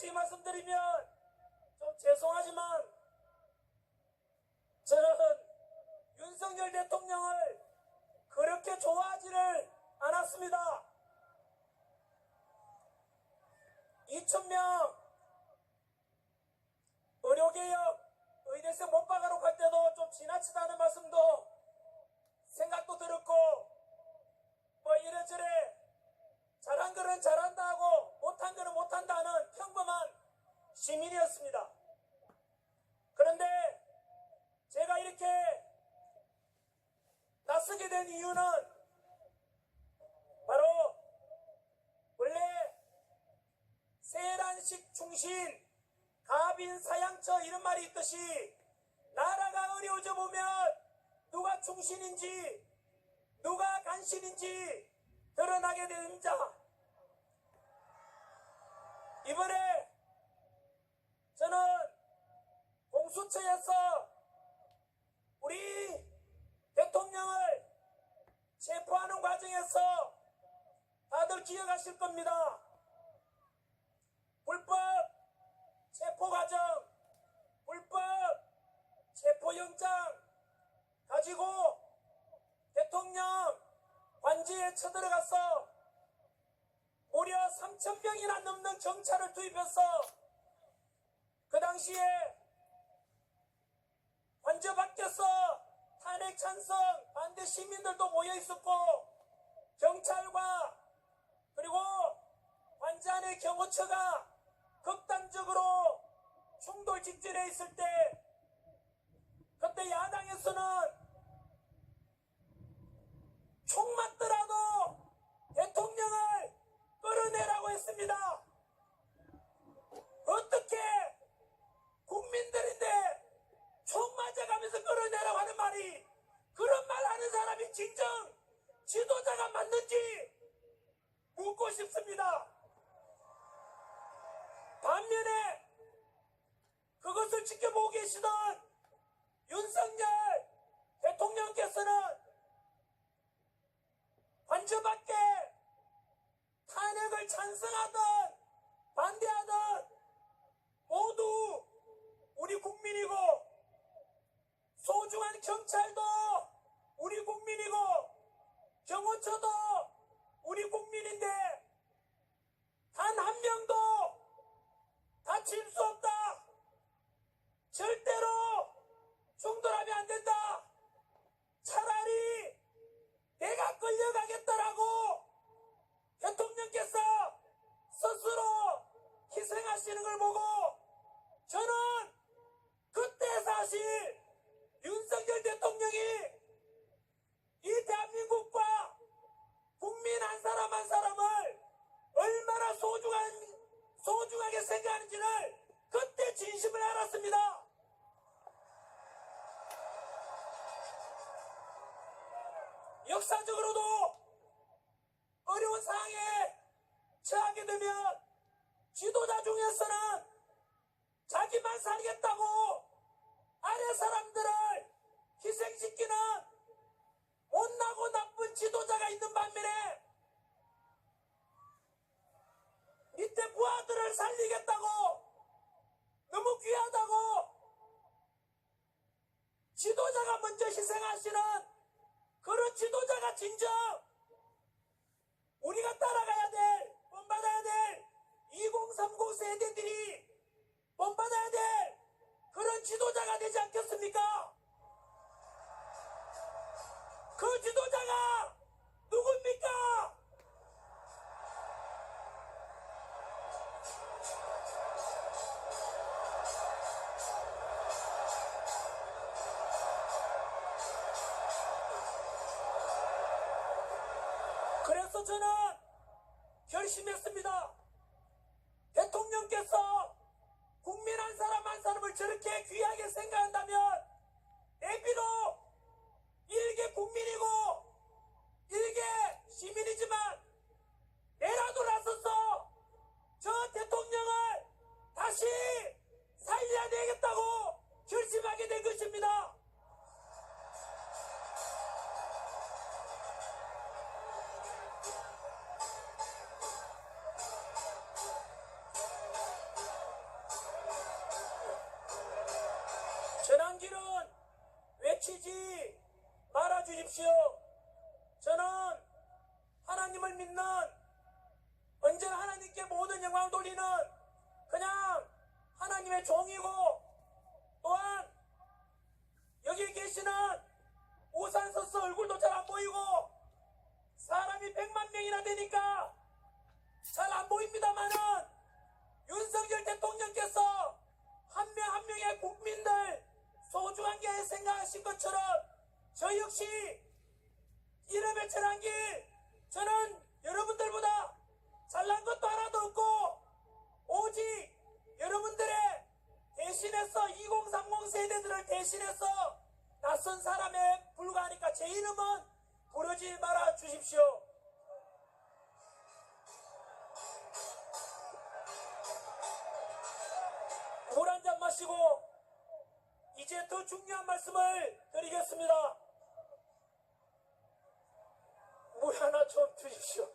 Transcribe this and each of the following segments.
솔직히 말씀드리면 좀 죄송하지만 저는 윤석열 대통령을 그렇게 좋아하지를 않았습니다. 2,000명 의료개혁, 의대생 못 박아놓고 할 때도 좀 지나치다는 말씀도 생각도 들었고, 뭐 이래저래 잘한 거는 잘한다 하고 못한 거는 못한다 하는 평범한 시민이었습니다. 그런데 제가 이렇게 나서게 된 이유는 바로 원래 세란식 충신, 가빈사양처 이런 말이 있듯이 나라가 어려워져 보면 누가 충신인지 누가 간신인지 드러나게 되는 자. 이번에 저는 공수처에서 우리 대통령을 체포하는 과정에서 다들 기억하실 겁니다. 불법 체포 과정, 불법 체포영장 가지고 대통령 관저에 쳐들어가서 무려 3,000명이나 넘는 경찰을 투입해서 그 당시에 관저 밖에서 탄핵 찬성 반대 시민들도 모여 있었고, 경찰과 그리고 관저 안의 경호처가 극단적으로 충돌 직전에 있을 때, 그때 야당에서는 총 맞더라도 대통령을 끌어내라고 했습니다. 어떻게 국민들인데 총 맞아가면서 끌어내라고 하는 말이, 그런 말 하는 사람이 진정 지도자가 맞는지 묻고 싶습니다. 반면에 그것을 지켜보고 계시던 윤석열 대통령께서는 관저 밖에 탄핵을 찬성하든 반대하든 모두 우리 국민이고, 소중한 경찰도 우리 국민이고 경호처도 우리 국민인데 단 한 명도 다칠 수 없다, 절대로 충돌하면 안 된다, 차라리 내가 끌려가겠다라고 대통령께서 스스로 희생하시는 걸 보고 저는 그때 사실 윤석열 대통령이 이 대한민국과 국민 한 사람 한 사람을 얼마나 소중하게 생각하는지를 그때 진심을 알았습니다. 역사적으로도 어려운 상황에 처하게 되면 지도자 중에서는 자기만 살겠다고 아래 사람들을 희생시키는 못나고 나쁜 지도자가 있는 반면에 밑에 부하들을 살리겠다고 너무 귀하다고 지도자가 먼저 희생하시는 그런 지도자가 진정 우리가 따라가야 될, 본받아야 될 2030 세대들이 본받아야 될 그런 지도자가 되지 않겠습니까? 그 지도자가 누굽니까? 그래서 저는 결심했습니다. 대통령께서 국민 한 사람 한 사람을 저렇게 귀하게 생각한다면 내비로 일개 국민이고 일개 시민이지만 내라도 나서서 저 대통령을 다시 살려야 되겠다고 결심하게 된 것입니다. 주십시오. 저는 하나님을 믿는, 언제나 하나님께 모든 영광을 돌리는 그냥 하나님의 종이고, 또한 여기 계시는 우산서서 얼굴도 잘 안 보이고 사람이 100만 명이나 되니까 잘 안 보입니다마는 윤석열 대통령께서 한 명 한 명의 국민들 소중한 게 생각하신 것처럼 저 역시 이름의 천한길, 저는 여러분들보다 잘난 것도 하나도 없고 오직 여러분들의 대신해서 2030 세대들을 대신해서 낯선 사람에 불과하니까 제 이름은 부르지 말아 주십시오. 물 한 잔 마시고 이제 더 중요한 말씀을 드리겠습니다. 물 하나 좀 주십시오.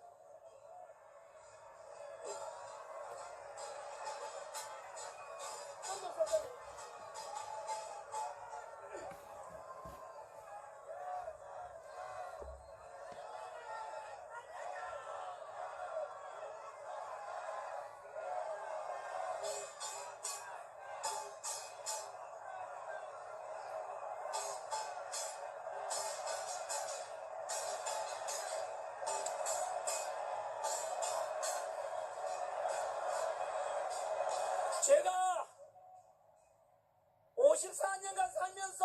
제가 54년간 살면서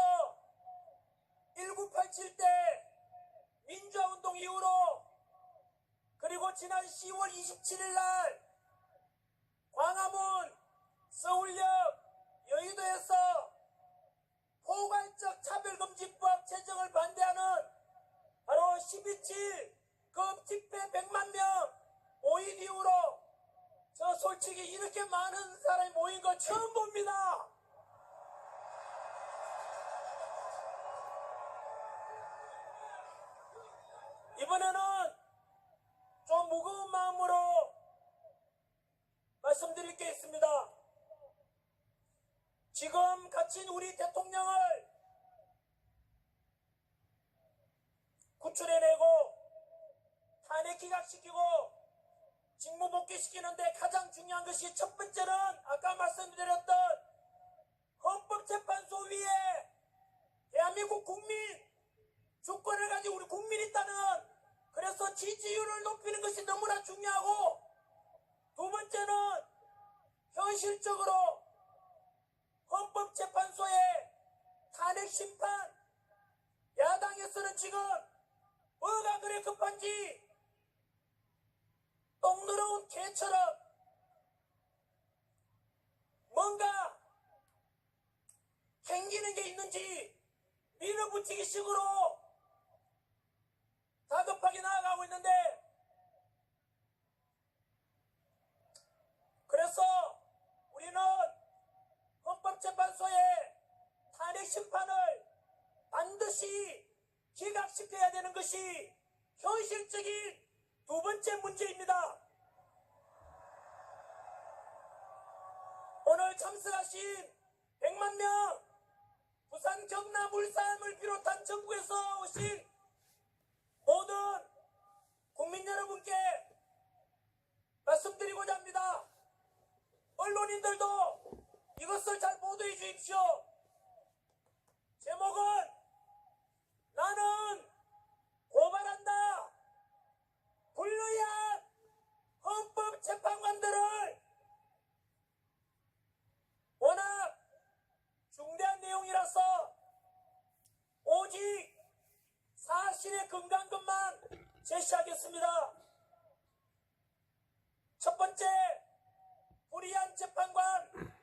1987 때 민주화운동 이후로, 그리고 지난 10월 27일 날 광화문, 서울역, 여의도에서 포괄적 차별금지법 제정을 반대하는 바로 12.7 그 집회 100만 명 모인 이후로 저 솔직히 이렇게 많은 사람이 모인 거 처음 봅니다. 이번에는 좀 무거운 마음으로 말씀드릴 게 있습니다. 지금 갇힌 우리 대통령을 구출해내고 탄핵 기각시키고 직무 복귀시키는데 가장 중요한 것이, 첫 번째는 아까 말씀드렸던 헌법재판소 위에 대한민국 국민 주권을 가진 우리 국민이 있다는, 그래서 지지율을 높이는 것이 너무나 중요하고, 두 번째는 현실적으로 헌법재판소의 탄핵 심판, 야당에서는 지금 뭐가 그래 급한지 똥 늘어온 개처럼 뭔가 행기는 게 있는지 밀어붙이기 식으로 다급하게 나아가고 있는데, 그래서 우리는 헌법재판소의 탄핵 심판을 반드시 기각시켜야 되는 것이 현실적인 두 번째 문제입니다. 오늘 참석하신 100만 명, 부산, 경남, 울산을 비롯한 전국에서 오신 모든 국민 여러분께 말씀드리고자 합니다. 언론인들도 이것을 잘 보도해 주십시오. 제목은 나는 고발한다. 불리한 헌법재판관들을. 워낙 중대한 내용이라서 오직 사실에 근거한 것만 제시하겠습니다. 첫 번째, 불이한 재판관,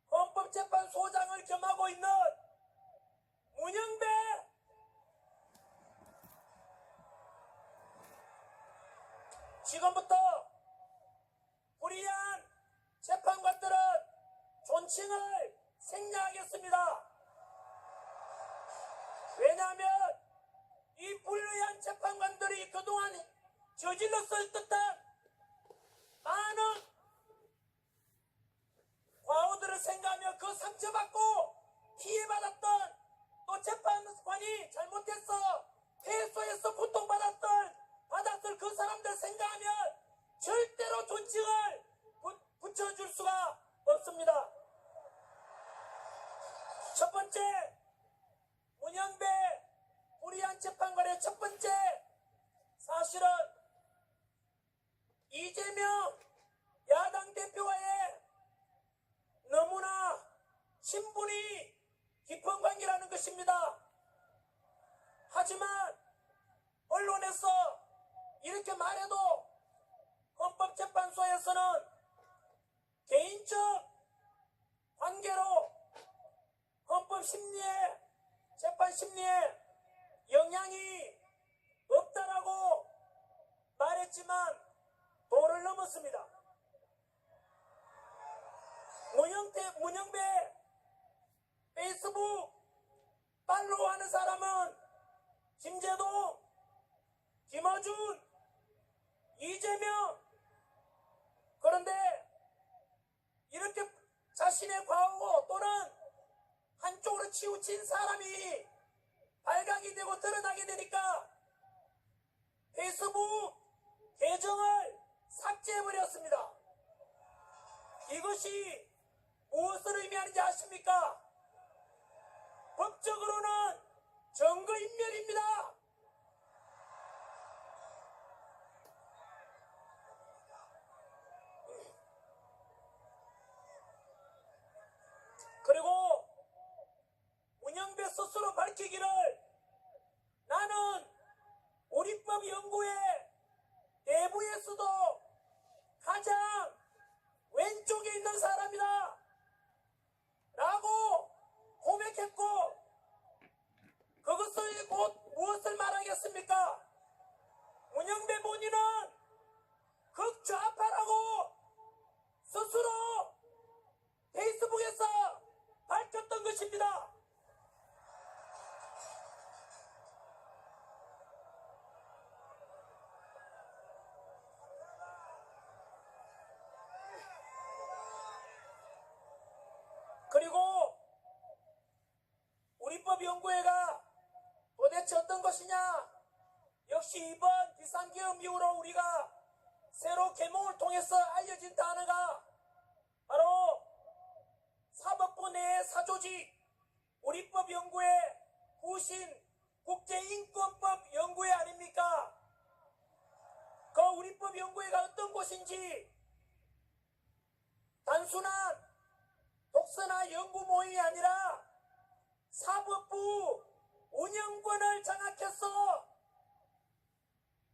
헌법재판소장을 겸하고 있는 문영배. 지금부터 불이한 재판관들은 존칭을 생략하겠습니다. 왜냐하면 이 불리한 재판관들이 그동안 저질렀을 듯한 많은 과오들을 생각하며 그 상처받고 피해받았던, 또 재판관이 잘못했어 언론에서 이렇게 말해도 헌법재판소에서는 개인적 관계로 헌법심리에 재판심리에 영향이 없다라고 말했지만 도를 넘었습니다. 문영배 페이스북 팔로우하는 사람은 김제동, 김어준, 이재명. 그런데 이렇게 자신의 과오 또는 한쪽으로 치우친 사람이 발각이 되고 드러나게 되니까 페이스북 계정을 삭제해버렸습니다. 이것이 무엇을 의미하는지 아십니까? 법적으로는 증거인멸입니다. 그리고 문영배 스스로 밝히기를 나는 우리법연구회 내부에서도 가장 왼쪽에 있는 사람이다 라고 고백했고, 그것을 곧 무엇을 말하겠습니까? 문영배 본인은 극좌파라고 스스로 페이스북에서 밝혔던 것입니다. 그리고 우리법연구회가 도대체 어떤 것이냐? 역시 이번 비상계엄 이후로 우리가 새로 계몽을 통해서 알려진 단어가 바로 사법부 내의 사조직 우리법연구회 후신 국제인권법연구회 아닙니까? 그 우리법연구회가 어떤 곳인지 단순한 독서나 연구 모임이 아니라 사법부 운영권을 장악해서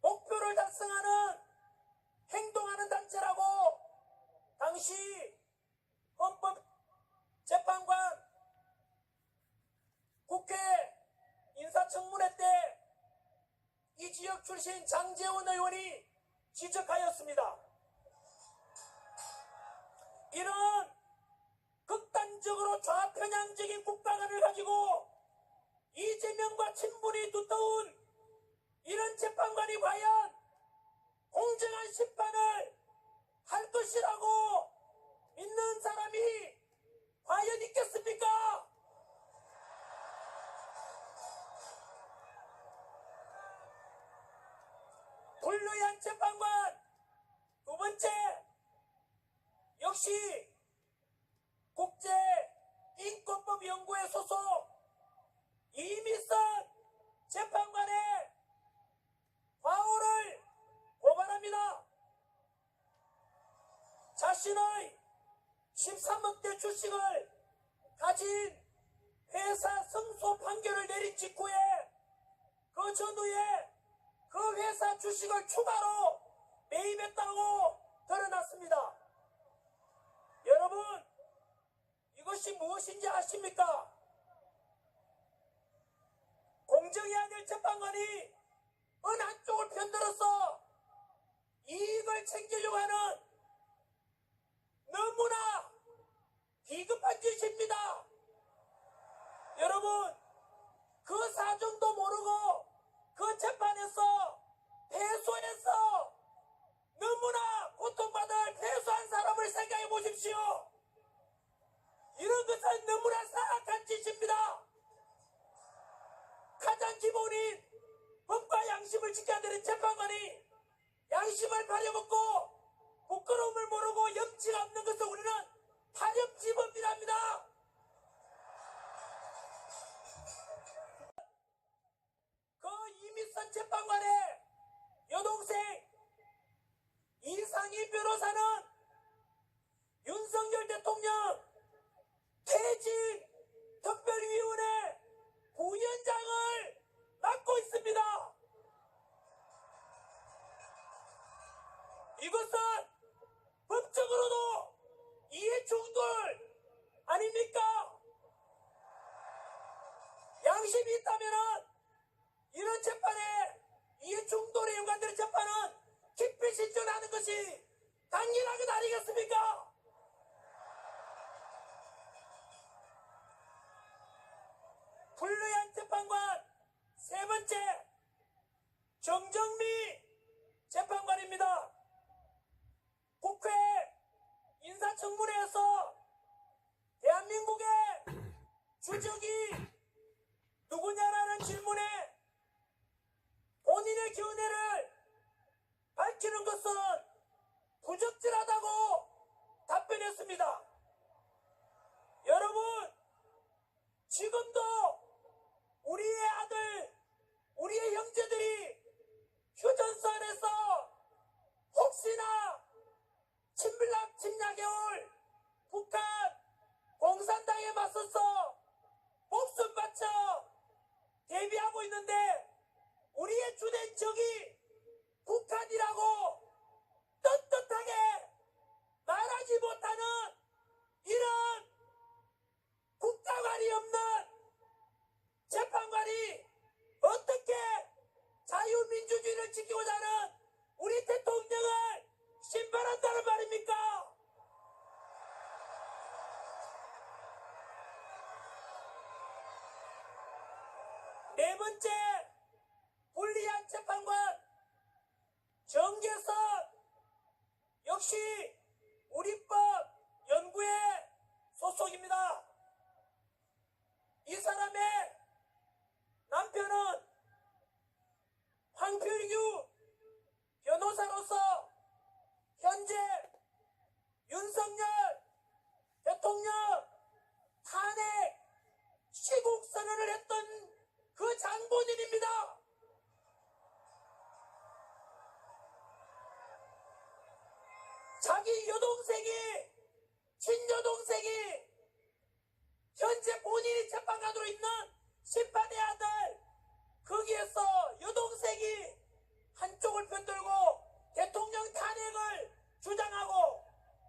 목표를 달성하는 행동하는 단체라고 당시 헌법재판관 국회 인사청문회 때 이 지역 출신 장제원 의원이 지적하였습니다. 이런 극단적으로 좌편향적인 국가관을 가지고 이재명과 친분이 두터운 이런 재판관이 과연 공정한 심판을 할 것이라고 믿는 사람이 과연 있겠습니까? 불리한 재판관. 두 번째, 역시 국제인권법연구회 소속 이미선 재판관의 과오를 고발합니다. 자신의 13억대 주식을 가진 회사 승소 판결을 내린 직후에 그 전후에 그 회사 주식을 추가로 매입했다고 드러났습니다. 여러분, 이것이 무엇인지 아십니까? 공정해야 될 재판관이 어느 한쪽을 편들어서 이익을 챙기려고 하는 너무나 비겁한 짓입니다. 여러분, 그 사정도 모르고 그 재판에서 패소해서 너무나 고통받을 패소한 사람을 생각해 보십시오. 이런 것은 너무나 사악한 짓입니다. 가장 기본인 법과 양심을 지켜야 되는 재판관이 양심을 파려먹고 부끄러움을 모르고 염치가 없는 것을 우리는 파렴치범이랍니다. 그 이미선 재판관의 여동생 이상희 변호사는 윤석열 대통령 퇴진 특별위원회 부위원장을 맡고 있습니다. 개입이 있다면은 이런 재판에 이해 충돌에 연관되는 재판은 기피 신청하는 것이 당연한 것 아니겠습니까? 불리한 재판관 세 번째 정정미 재판관입니다. 국회 인사청문회에서 대한민국의 주적이 누구냐라는 질문에 본인의 견해를 밝히는 것은 부적절하다고 답변했습니다. 여러분, 지금도 우리의 아들, 우리의 형제들이 휴전선에서 혹시나 침략에 올 북한 공산당에 맞서서 목숨 바쳐 대비하고 있는데 우리의 주된 적이 북한이라고 떳떳하게 말하지 못하는 이런 국가관이 없는 재판관이 어떻게 자유민주주의를 지키고자 하는 우리 대통령을 심판한다는 말입니까? 네 번째 불리한 재판관 정계선 역시 우리법 연구회 소속입니다. 이 사람의 남편은 황필규 변호사로서 현재 윤석열 대통령 탄핵 시국 선언을 했던 그 장본인입니다. 자기 여동생이 친여동생이 현재 본인이 재판관으로 있는 심판의 아들 거기에서 여동생이 한쪽을 편들고 대통령 탄핵을 주장하고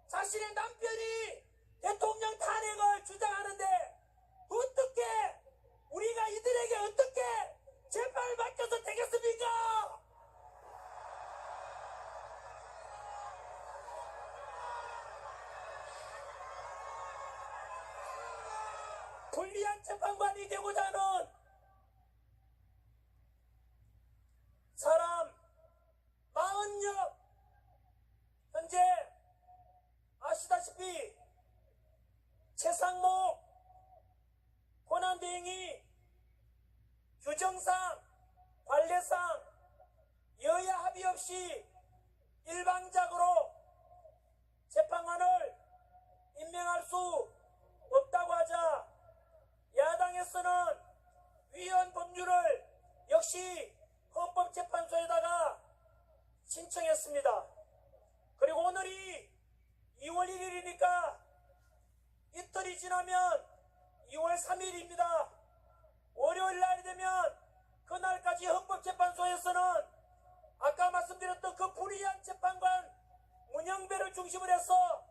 자신의 남편이 대통령 탄핵을 주장하는데 어떻게 우리가 이들에게 어떻게 재판을 맡겨서 되겠습니까? 불리한 재판관이 되고자 하는 사람 40여 현재 아시다시피 최상목 권한대행이 규정상 관례상 여야 합의 없이 일방적으로 재판관을 임명할 수 없다고 하자 야당에서는 위헌 법률을 역시 헌법재판소에다가 신청했습니다. 그리고 오늘이 2월 1일이니까 이틀이 지나면 2월 3일입니다. 월요일 날이 되면 그날까지 헌법재판소에서는 아까 말씀드렸던 그 불의한 재판관 문영배를 중심으로 해서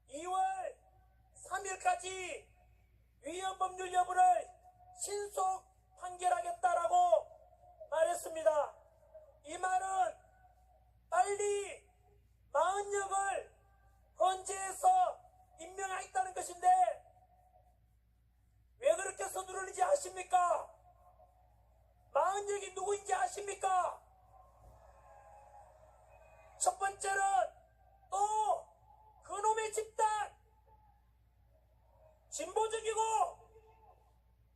2월 3일까지 위헌 법률 여부를 신속 판결하겠다라고 말했습니다. 이 말은 빨리 마흔역을 헌재에서 임명하겠다는 것인데 왜 그렇게 서두르는지 아십니까? 마흔역이 누구인지 아십니까? 첫 번째는 또 그놈의 집단 진보적이고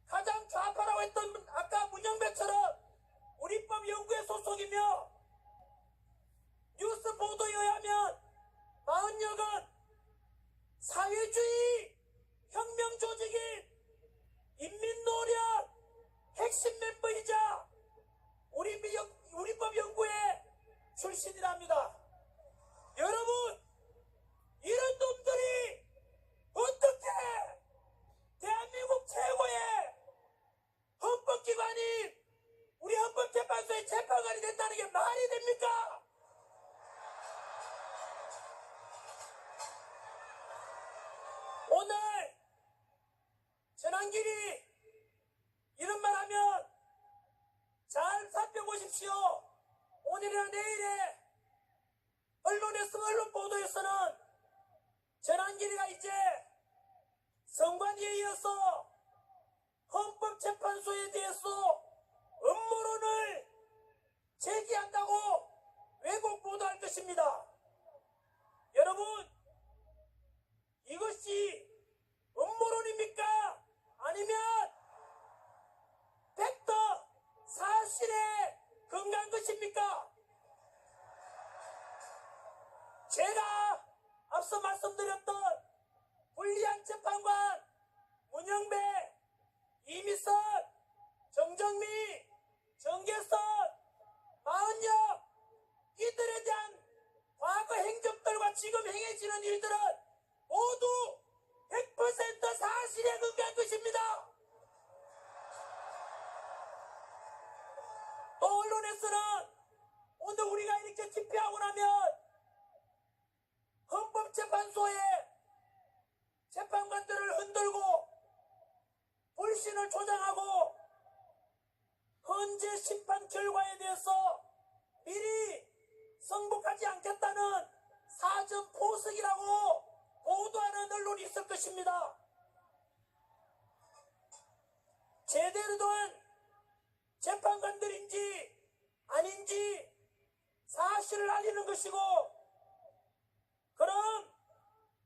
가장 좌파라고 했던 아까 문영배처럼 우리법 연구회 소속이며 뉴스 보도에 의하면 마흔역은 사회주의 혁명 조직인 인민노련 핵심 멤버이자 우리법 연구회 출신이랍니다. 여러분, 이런 놈들이 어떻게 대한민국 최고의 헌법기관인 우리 헌법재판소의 재판관이 된다는 게 말이 됩니까? 오늘 전환길이 이런 보십시오. 오늘이나 내일에 언론 보도에서는 전환길이가 이제 성관위에 이어서 헌법재판소에 대해서 음모론을 제기한다고 왜곡 보도할 것입니다. 여러분, 이것이 음모론입니까? 아니면 팩트, 사실에 근거한 것입니까? 제가 앞서 말씀드렸던 불리한 재판관 문영배, 이미선, 정정미, 정계선, 마은혁, 이들에 대한 과거 행적들과 지금 행해지는 일들은 모두 100% 사실에 근거한 것입니다. 또 언론에서는 오늘 우리가 이렇게 집회하고 나면 헌법재판소에 재판관들을 흔들고 불신을 조장하고 헌재 심판 결과에 대해서 미리 승복하지 않겠다는 사전 포석이라고 보도하는 언론이 있을 것입니다. 제대로 된 재판관들인지 아닌지 사실을 알리는 것이고, 그럼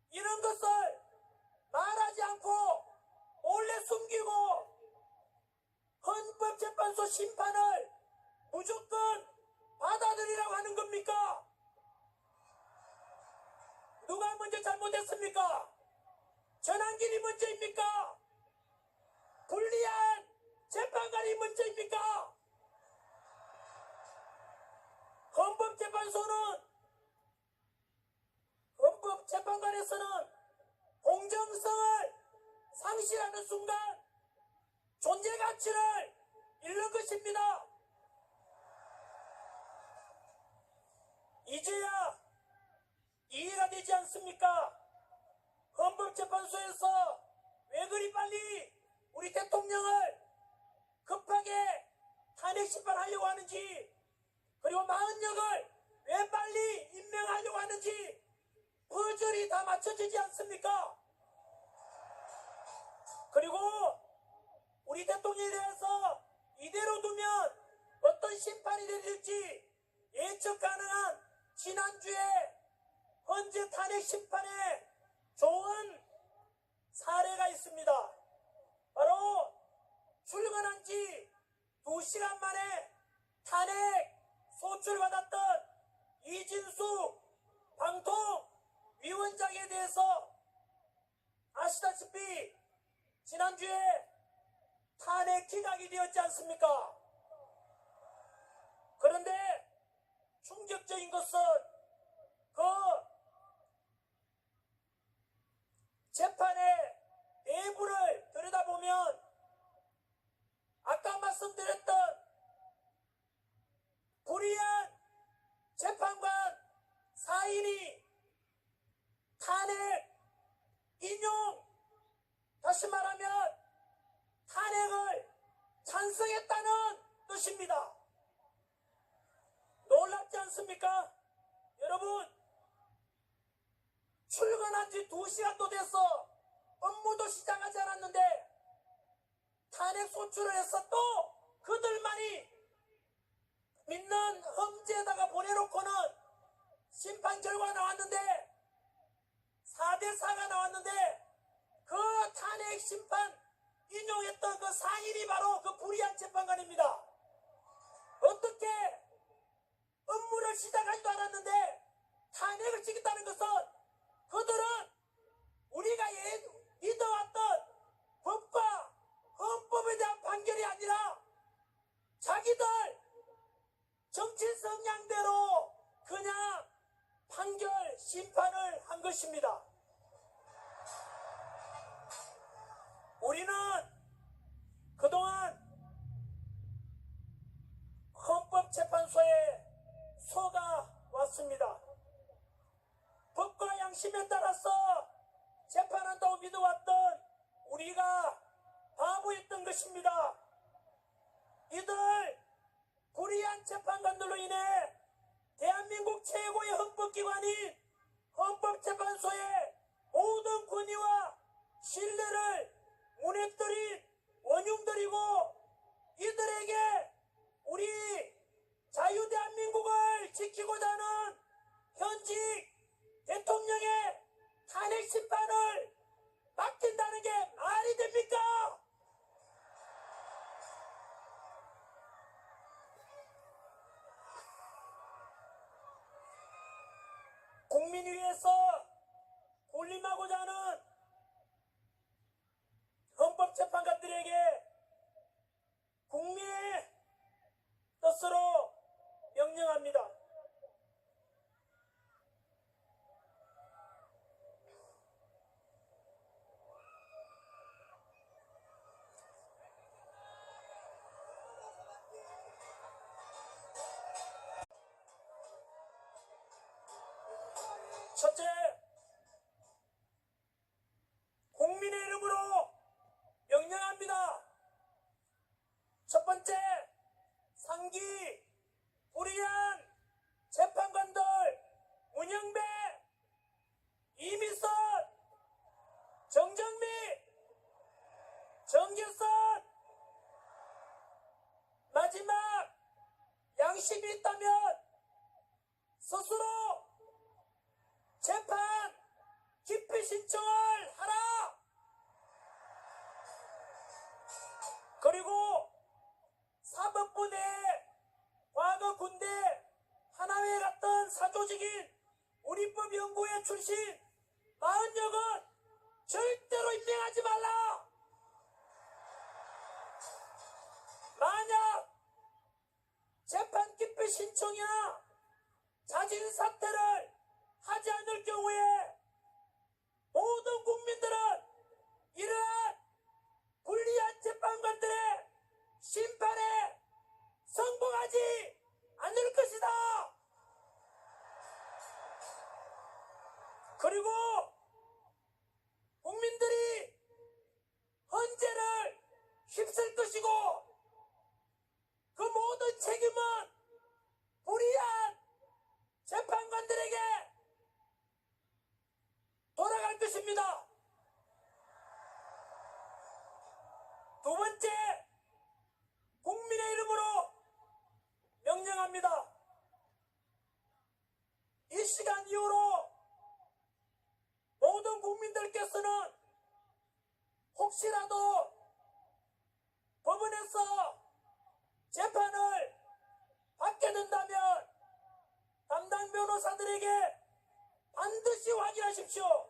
이런 것을 말하지 않고 몰래 숨기고 헌법재판소 심판을 무조건 받아들이라고 하는 겁니까? 누가 먼저 잘못했습니까? 전환길이 먼저입니까? 불리한 재판관이 먼저입니까? 헌법재판관에서는 공정성을 상실하는 순간 존재 가치를 잃는 것입니다. 이제야 이해가 되지 않습니까? 헌법재판소에서 왜 그리 빨리 우리 대통령을 급하게 탄핵 심판하려고 하는지, 그리고 마은혁을 왜 빨리 임명하려고 하는지 퍼즐이 다 맞춰지지 않습니까? 그리고 우리 대통령에 대해서 이대로 두면 어떤 심판이 내릴지 예측 가능한 지난주에 헌재 탄핵 심판에 좋은 사례가 있습니다. 바로 출근한 지 2시간 만에 탄핵 소출받았던 이진숙 방통위원장에 대해서 아시다시피 지난주에 탄핵 기각이 되었지 않습니까? 그런데 충격적인 것은 그 재판의 내부를 들여다보면 아까 말씀드렸던 불의한 재판관 4인이 탄핵 인용, 다시 말하면 탄핵을 찬성했다는 뜻입니다. 놀랍지 않습니까? 여러분, 출근한 지 2시간도 돼서 업무도 시작하지 않았는데 탄핵 소추를 해서 또 그들만이 믿는 험지에다가 보내놓고는 심판 결과 나왔는데 4대4가 나왔는데 그 탄핵 심판 인용했던 그 상인이 바로 그 불의한 재판관입니다. 어떻게 업무를 시작하지도 않았는데 탄핵을 지겠다는 것은 그들은 우리가 믿어왔던 법과 헌법에 대한 판결이 아니라 자기들 정치 성향대로 그냥 판결 심판을 한 것입니다. 우리는 그동안 헌법재판소에 속아왔습니다. 법과 양심에 따라서 재판한다고 믿어왔던 우리가 바보였던 것입니다. 이들 불의한 재판 인해 대한민국 최고의 헌법기관인 헌법재판소의 모든 권위와 신뢰를 무너뜨린 원흉들이고, 이들에게 우리 자유대한민국을 지키고자 하는 현직 대통령의 탄핵 심판을 맡긴다는 게 말이 됩니까? 국민을 위해서 군림하고자 하는 헌법재판관들에게 국민의 뜻으로 명령합니다. 첫째, 국민의 이름으로 명령합니다. 첫 번째, 상기 불의한 재판관들 문영배, 이미선, 정정미, 정계선, 마지막 양심이 있다면 스스로 재판 기피 신청을 하라. 그리고 사법부 내에 과거 군대 하나회 같은 사조직인 우리법연구회 출신 40명은 절대로 임명하지 말라. 만약 재판 기피 신청이나 자진 사퇴를 하지 않을 경우에 모든 국민들은 이러한 불리한 재판관들의 심판에 성공하지 않을 것이다. 그리고 국민들이 헌재를 휩쓸 것이고, 그 모든 책임은 불의한 재판관들에게 돌아갈 것입니다. 두 번째, 국민의 이름으로 명령합니다. 이 시간 이후로 모든 국민들께서는 혹시라도 법원에서 재판을 받게 된다면 담당 변호사들에게 반드시 확인하십시오.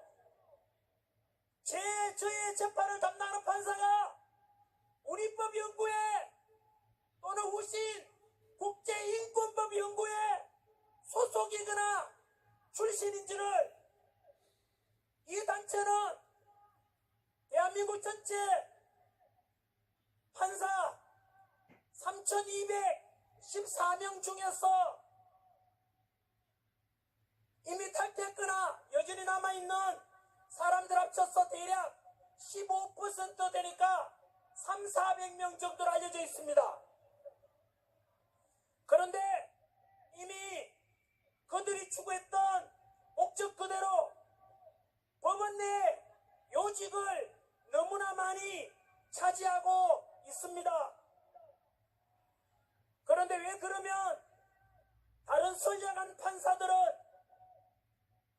저의 재판을 담당하는 판사가 우리법연구회 또는 후신 국제인권법연구회 소속이거나 출신인지를, 이 단체는 대한민국 전체 판사 3,214명 중에서 이미 탈퇴했거나 여전히 남아있는 사람들 합쳐서 대략 15% 되니까 3,400명 정도로 알려져 있습니다. 그런데 이미 그들이 추구했던 목적 그대로 법원 내 요직을 너무나 많이 차지하고 있습니다. 그런데 왜 그러면 다른 선량한 판사들은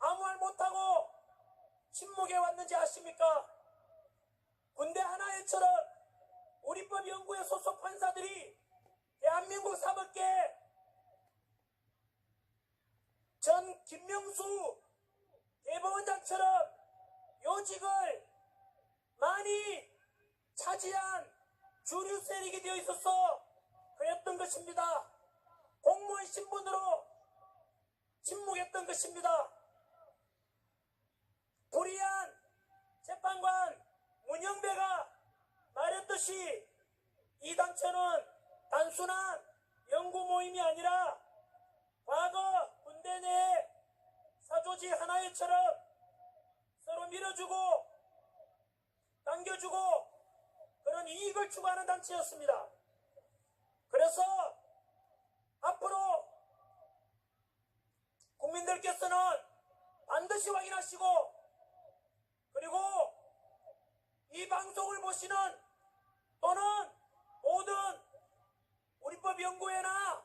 아무 말 못하고 침묵해 왔는지 아십니까? 군대 하나회처럼 우리법연구회 소속 판사들이 대한민국 사법계 전 김명수 대법원장처럼 요직을 많이 차지한 주류 세력이 되어 있어서 그랬던 것입니다. 공무원 신분으로 침묵했던 것입니다. 불의한 재판관 문영배가 말했듯이 이 단체는 단순한 연구 모임이 아니라 과거 군대 내 사조직 하나회처럼 서로 밀어주고 당겨주고 그런 이익을 추구하는 단체였습니다. 그래서 앞으로 국민들께서는 반드시 확인하시고, 그리고 이 방송을 보시는 또는 모든 우리법연구회나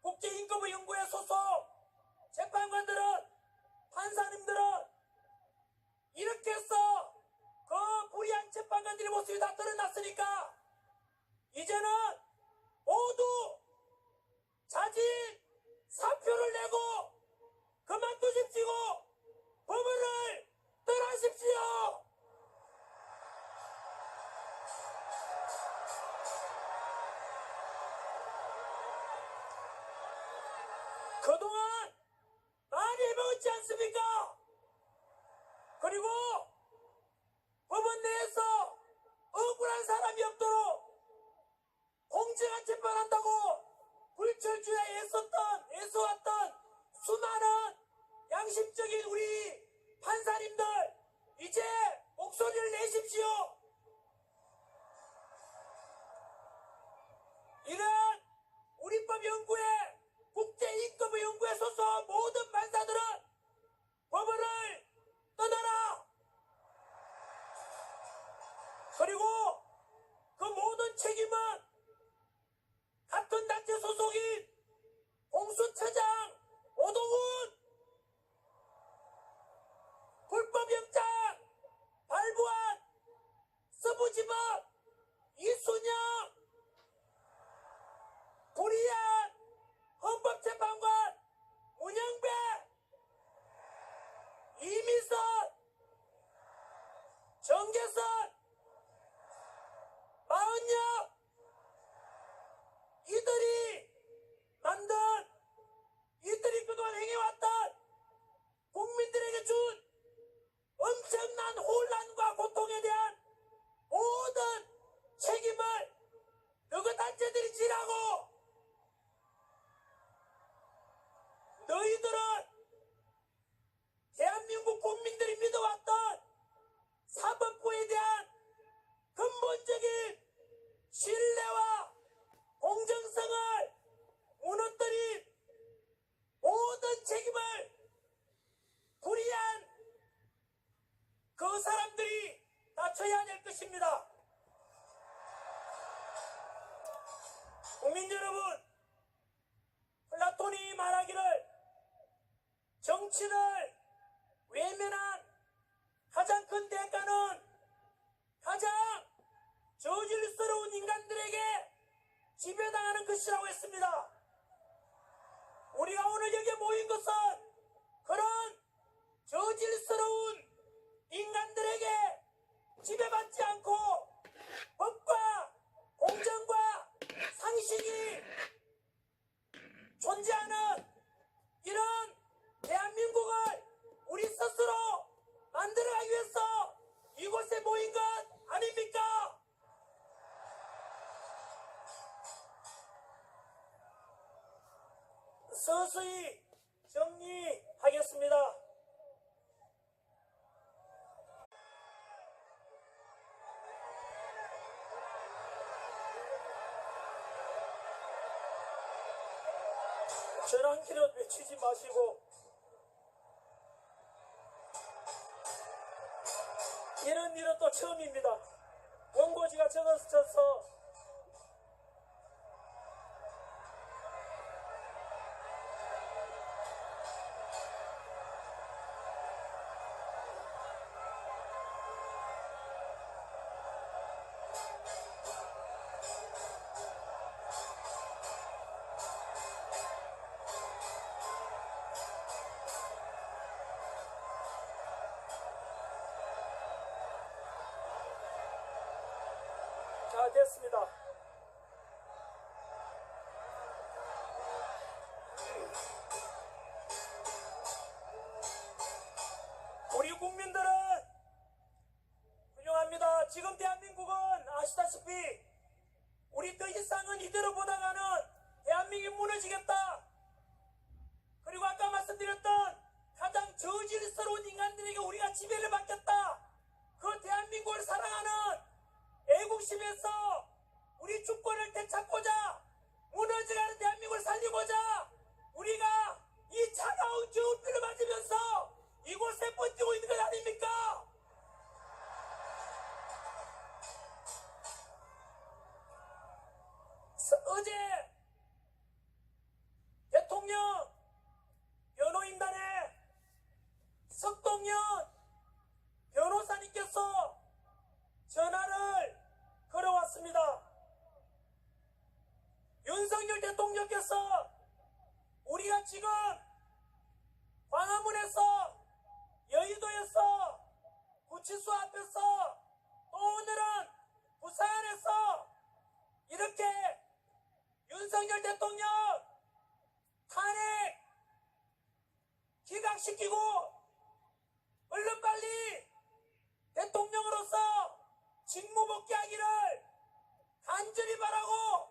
국제인권연구회 소속 재판관들은, 판사님들은 이렇게 해서 그 불의한 재판관들의 모습이 다 드러났으니까 이제는 모두 자진 사표를 내고 그만두십시오. 법원을 떠나십시오. 그동안 많이 해먹었지 않습니까? 그리고 법원 내에서 억울한 사람이 없도록 공정한 재판한다고 불철주야 애써왔던 수많은 양심적인 우리 판사님들, 이제 목소리를 내십시오. 이런 우리법연구회, 국제인권연구회 소속 모든 판사들은 법원을 떠나라. 그리고 그 모든 책임은 같은 단체 소속인 공수처장 오동훈, 불법영장 발부한 서부지법 이순영, 불의한 헌법재판관 문영배, 이미선, 정계선, 마은혁, 이들이 그동안 행해왔던 국민들에게 준 엄청난 혼란과 고통에 대한 모든 책임을 너희 단체들이 지라고. 너희들은 대한민국 국민들이 믿어왔던 사법부에 대한 근본적인 신뢰와 공정성을 무너뜨린 모든 책임을 불의한 그 사람들이 다 져야 될 것입니다. 국민 여러분, 플라톤이 말하기를 정치를 외면한 가장 큰 대가는 가장 저질스러운 인간들에게 지배당하는 것이라고 했습니다. 우리가 오늘 여기에 모인 것은 그런 저질스러운 인간들에게 지배받지 않고 법과 공정과 상식이 존재하는 이런 대한민국을 우리 스스로 만들어가기 위해서 이곳에 모인 것 아닙니까? 서서히 정리하겠습니다. 전환기를 외치지 마시고, 이런 일은 또 처음입니다. 원고지가 적어서 자, 됐습니다. 우리 국민들은 훌륭합니다. 지금 대한민국은 아시다시피 우리 더 이상은 이대로 보다가는 대한민국이 무너지겠다. 그리고 아까 말씀드렸던 가장 저질스러운 인간들에게 우리가 지배를 받겠다. 그 대한민국을 사랑하는 애국심에서 우리 주권을 되찾고자, 무너져가는 대한민국을 살리고자 우리가 이 차가운 겨울비를 지금 광화문에서, 여의도에서, 구치소 앞에서, 또 오늘은 부산에서 이렇게 윤석열 대통령 탄핵 기각시키고 얼른 빨리 대통령으로서 직무복귀하기를 간절히 바라고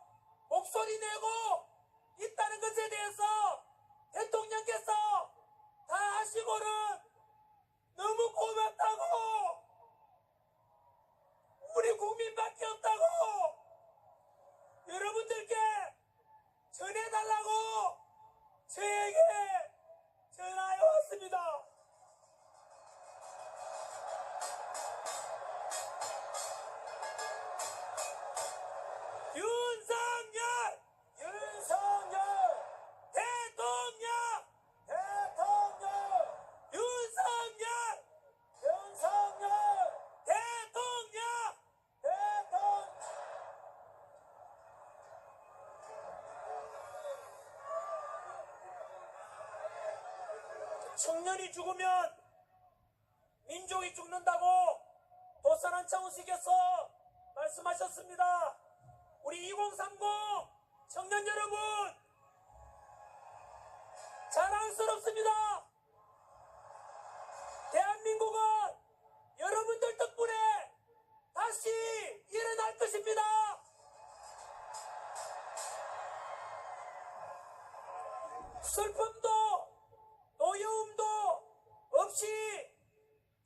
목소리 내고 있다는 것에 대해서 대통령께서 다 하시고는 너무 고맙다고, 우리 국민밖에 없다고 여러분들께 전해달라고 저에게 전화해 왔습니다. 윤석열! 윤석열! 대통령! 대통령! 윤석열! 윤석열! 대통령! 대통령! 청년이 죽으면 민족이 죽는다고 도산 한창호씨께서 말씀하셨습니다. 우리 2030 청년 여러분, 자랑스럽습니다. 대한민국은 여러분들 덕분에 다시 일어날 것입니다. 슬픔도 노여움도 없이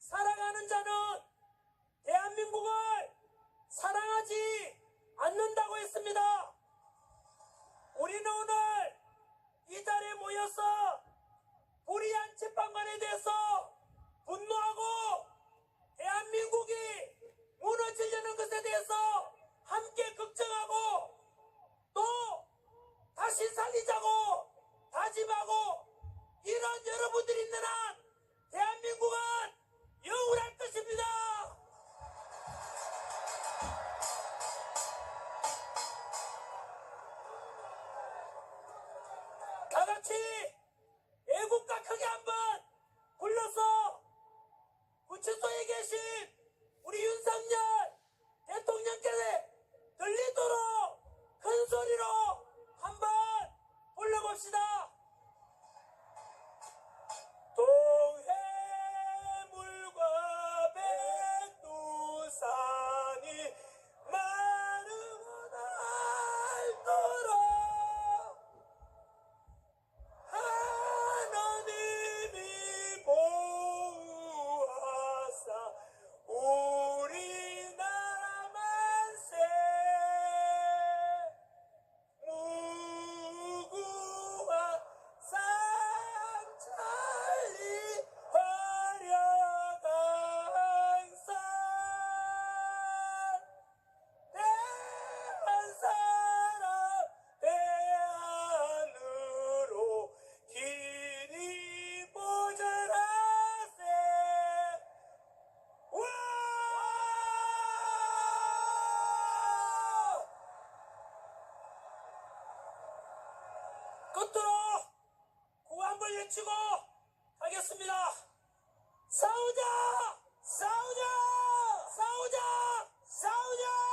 살아가는 자는 대한민국을 사랑하지 않는다고 했습니다. 우리는 오늘 이 자리에 모여서 불의한 재판관에 대해서 분노하고 대한민국이 무너지려는 것에 대해서 함께 걱정하고 또 다시 살리자고 다짐하고, 이런 여러분들이 있는 한 대한민국은 영원할 것입니다. 다 같이 애국가 크게 한번 불러서 구치소에 계신 우리 윤석열 대통령께서 들리도록 큰 소리로 한번 불러봅시다. 동해물과 백두산이 마르고 닳도록 하나님이 보호하사 우리나라 만세, 무구와 상찰리 화려한 산, 대한 사람 대한으로 길이 보전하세. 와! 끝으로 구한번 외치고 가겠습니다. 싸우자! 싸우자! 싸우자! 싸우자!